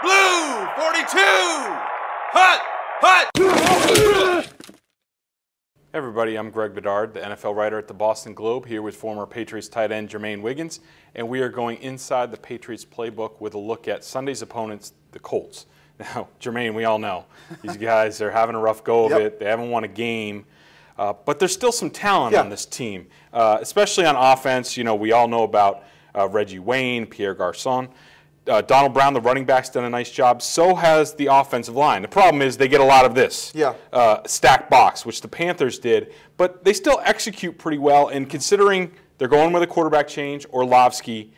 Blue 42. Hut, hut. Hey everybody, I'm Greg Bedard, the NFL writer at the Boston Globe, here with former Patriots tight end Jermaine Wiggins, and we are going inside the Patriots playbook with a look at Sunday's opponents, the Colts. Now, Jermaine, we all know these guys are having a rough go of it. They haven't won a game, but there's still some talent on this team, especially on offense. You know, we all know about Reggie Wayne, Pierre Garçon. Donald Brown, the running back's done a nice job. So has the offensive line. The problem is they get a lot of this stacked box, which the Panthers did, but they still execute pretty well. And considering they're going with a quarterback change, Orlovsky,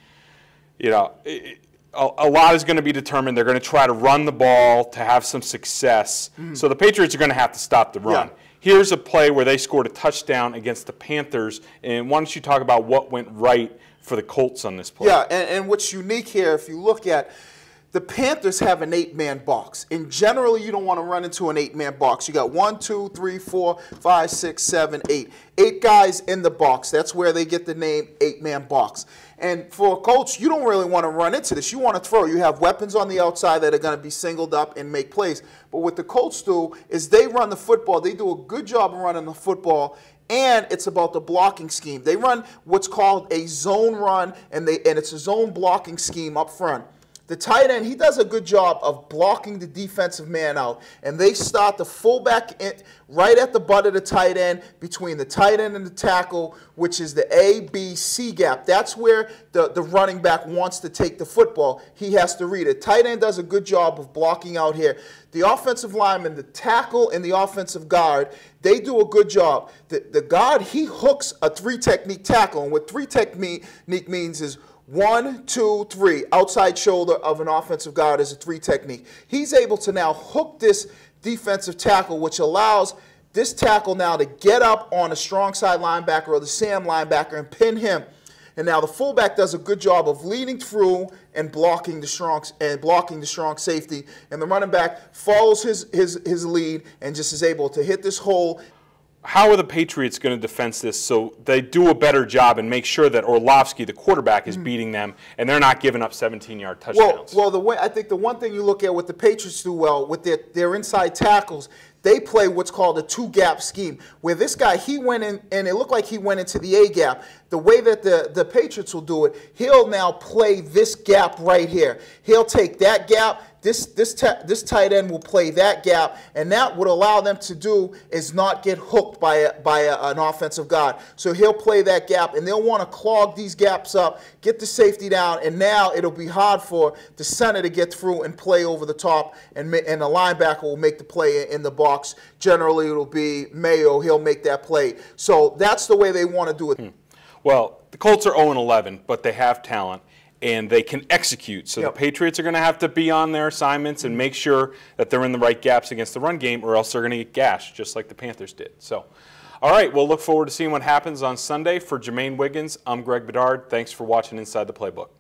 you know, a lot is going to be determined. They're going to try to run the ball to have some success. So the Patriots are going to have to stop the run. Here's a play where they scored a touchdown against the Panthers. And why don't you talk about what went right for the Colts on this play? Yeah, and what's unique here, if you look at, the Panthers have an 8-man box. And generally, you don't want to run into an 8-man box. You got 1, 2, 3, 4, 5, 6, 7, 8. 8 guys in the box. That's where they get the name 8-man box. And for a coach, you don't really want to run into this. You want to throw. You have weapons on the outside that are going to be singled up and make plays. But what the Colts do is they run the football. They do a good job of running the football. And it's about the blocking scheme. They run what's called a zone run, and it's a zone blocking scheme up front. The tight end, he does a good job of blocking the defensive man out. And they start the fullback right at the butt of the tight end, between the tight end and the tackle, which is the A, B, C gap. That's where the running back wants to take the football. He has to read it. Tight end does a good job of blocking out here. The offensive lineman, the tackle, and the offensive guard, they do a good job. The guard, he hooks a 3-technique tackle. And what 3-technique means is 1, 2, 3. Outside shoulder of an offensive guard is a 3-technique. He's able to now hook this defensive tackle, which allows this tackle now to get up on a strong side linebacker or the Sam linebacker and pin him. And now the fullback does a good job of leading through and blocking the strong safety. And the running back follows his lead and just is able to hit this hole. How are the Patriots going to defend this so they do a better job and make sure that Orlovsky, the quarterback, is beating them and they're not giving up 17-yard touchdowns? Well, I think the one thing you look at what the Patriots do well with their inside tackles, they play what's called a 2-gap scheme, where this guy, he went in, and it looked like he went into the A gap. The way that the Patriots will do it, he'll now play this gap right here. He'll take that gap. This tight end will play that gap, and that would allow them to do is not get hooked by an offensive guard. So he'll play that gap, and they'll want to clog these gaps up, get the safety down, and now it'll be hard for the center to get through and play over the top, and the linebacker will make the play in the box. Generally, it'll be Mayo. He'll make that play. So that's the way they want to do it. Well, the Colts are 0-11, but they have talent. And they can execute. So the Patriots are going to have to be on their assignments and make sure that they're in the right gaps against the run game, or else they're going to get gashed, just like the Panthers did. So, all right, we'll look forward to seeing what happens on Sunday. For Jermaine Wiggins, I'm Greg Bedard. Thanks for watching Inside the Playbook.